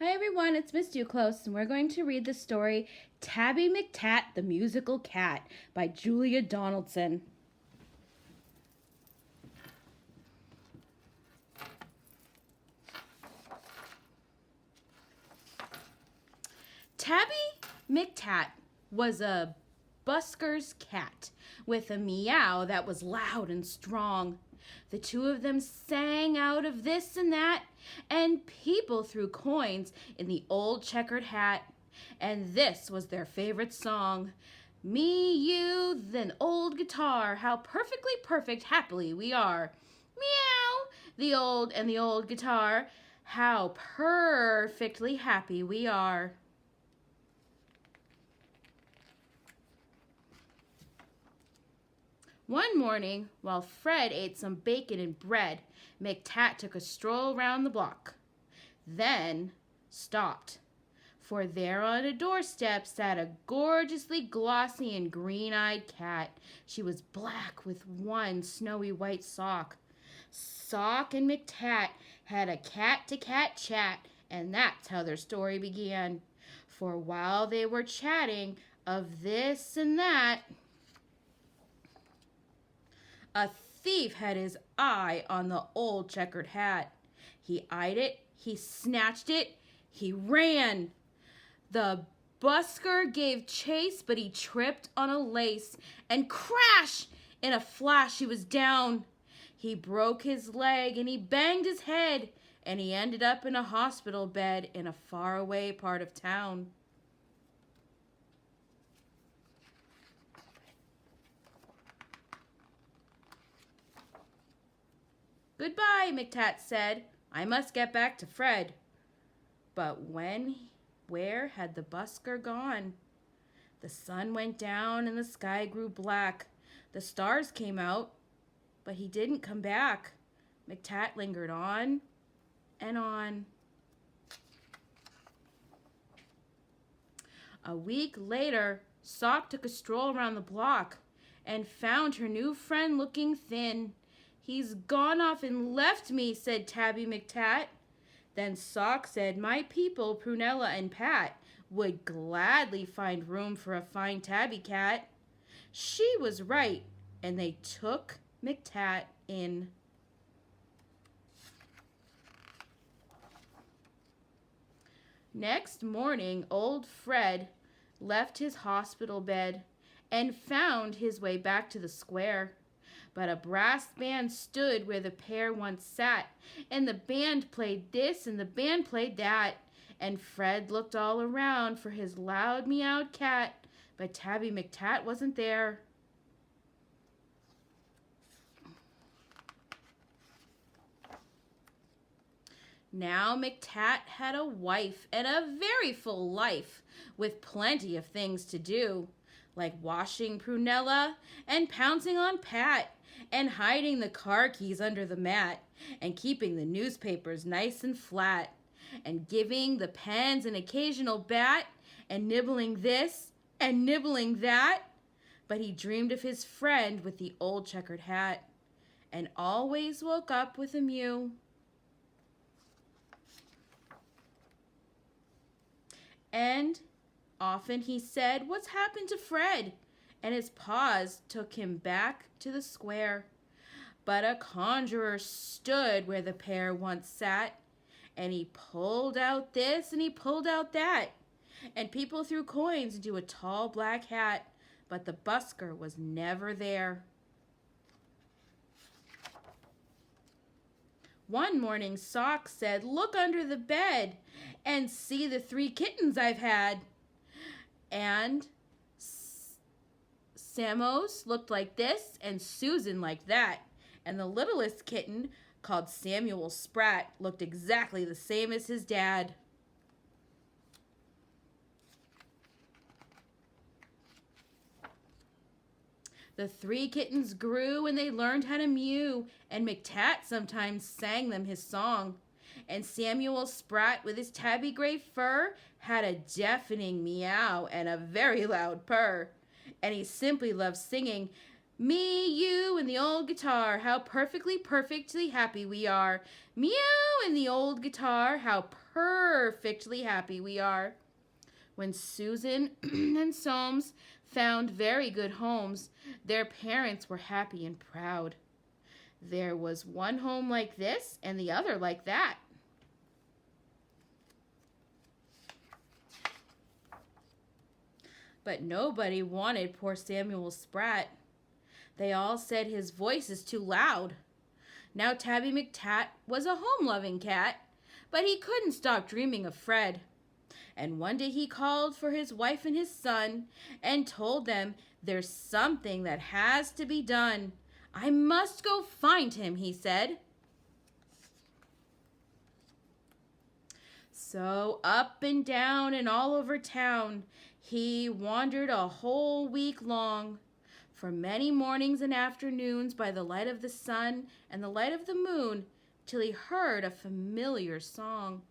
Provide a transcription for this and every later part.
Hi everyone, it's Miss Duclos, and we're going to read the story Tabby McTat, the Musical Cat by Julia Donaldson. Tabby McTat was a busker's cat with a meow that was loud and strong. The two of them sang out of this and that, and people threw coins in the old checkered hat. And this was their favorite song. Me, you, then old guitar, how perfectly perfect happily we are. Meow, the old guitar, how perfectly happy we are. One morning, while Fred ate some bacon and bread, McTat took a stroll round the block. Then stopped, for there on a doorstep sat a gorgeously glossy and green-eyed cat. She was black with one snowy white sock. Sock and McTat had a cat-to-cat chat, and that's how their story began. For while they were chatting of this and that, a thief had his eye on the old checkered hat. He eyed it, he snatched it, he ran. The busker gave chase, but he tripped on a lace, and crash! In a flash he was down. He broke his leg, and he banged his head, and he ended up in a hospital bed in a faraway part of town. Goodbye, McTat said. I must get back to Fred. But where had the busker gone? The sun went down and the sky grew black. The stars came out, but he didn't come back. McTat lingered on and on. A week later, Sock took a stroll around the block and found her new friend looking thin. He's gone off and left me, said Tabby McTat. Then Sock said, my people, Prunella and Pat, would gladly find room for a fine tabby cat. She was right, and they took McTat in. Next morning, old Fred left his hospital bed and found his way back to the square. But a brass band stood where the pair once sat, and the band played this and the band played that, and Fred looked all around for his loud meowed cat, but Tabby McTat wasn't there. Now McTat had a wife and a very full life, with plenty of things to do, like washing Prunella and pouncing on Pat, and hiding the car keys under the mat, and keeping the newspapers nice and flat, and giving the pens an occasional bat, and nibbling this and nibbling that. But he dreamed of his friend with the old checkered hat, and always woke up with a mew. And often he said, what's happened to Fred? And his paws took him back to the square. But a conjurer stood where the pair once sat, and he pulled out this and he pulled out that, and people threw coins into a tall black hat, but the busker was never there. One morning Sock said, look under the bed and see the 3 kittens I've had. And Samos looked like this and Susan like that. And the littlest kitten, called Samuel Sprat, looked exactly the same as his dad. The 3 kittens grew and they learned how to mew, and McTat sometimes sang them his song. And Samuel Sprat, with his tabby gray fur, had a deafening meow and a very loud purr. And he simply loved singing, me, you, and the old guitar, how perfectly happy we are. Meow and the old guitar, how perfectly happy we are. When Susan and Soames found very good homes, their parents were happy and proud. There was one home like this and the other like that. But nobody wanted poor Samuel Spratt. They all said his voice is too loud. Now Tabby McTat was a home-loving cat, but he couldn't stop dreaming of Fred. And one day he called for his wife and his son and told them there's something that has to be done. I must go find him, he said. So up and down and all over town, he wandered a whole week long, for many mornings and afternoons by the light of the sun and the light of the moon, till he heard a familiar song.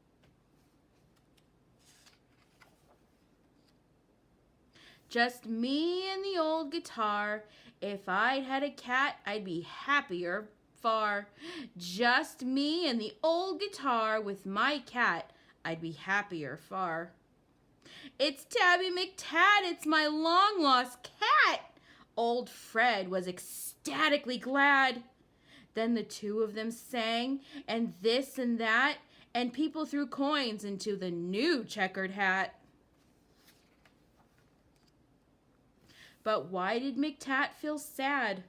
Just me and the old guitar. If I'd had a cat, I'd be happier far. Just me and the old guitar with my cat, I'd be happier far. It's Tabby McTat, it's my long-lost cat! Old Fred was ecstatically glad. Then the two of them sang, and this and that, and people threw coins into the new checkered hat. But why did McTat feel sad?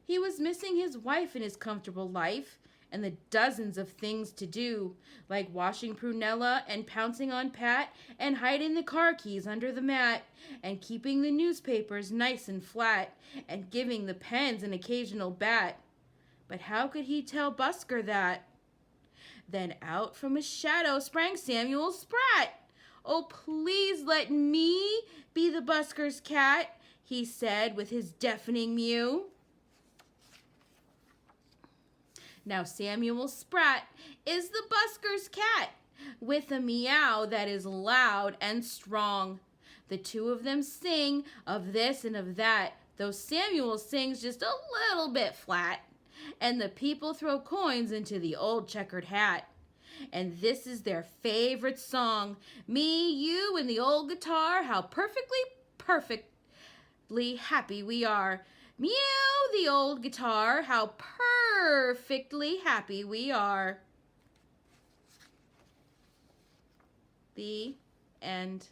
He was missing his wife and his comfortable life, and the dozens of things to do, like washing Prunella and pouncing on Pat and hiding the car keys under the mat and keeping the newspapers nice and flat and giving the pens an occasional bat. But how could he tell Busker that? Then out from a shadow sprang Samuel Spratt. Oh, please let me be the busker's cat, he said with his deafening mew. Now Samuel Spratt is the busker's cat, with a meow that is loud and strong. The two of them sing of this and of that, though Samuel sings just a little bit flat, and the people throw coins into the old checkered hat. And this is their favorite song, me, you, and the old guitar, how perfectly happy we are. Meow, the old guitar, how perfectly happy we are. The end.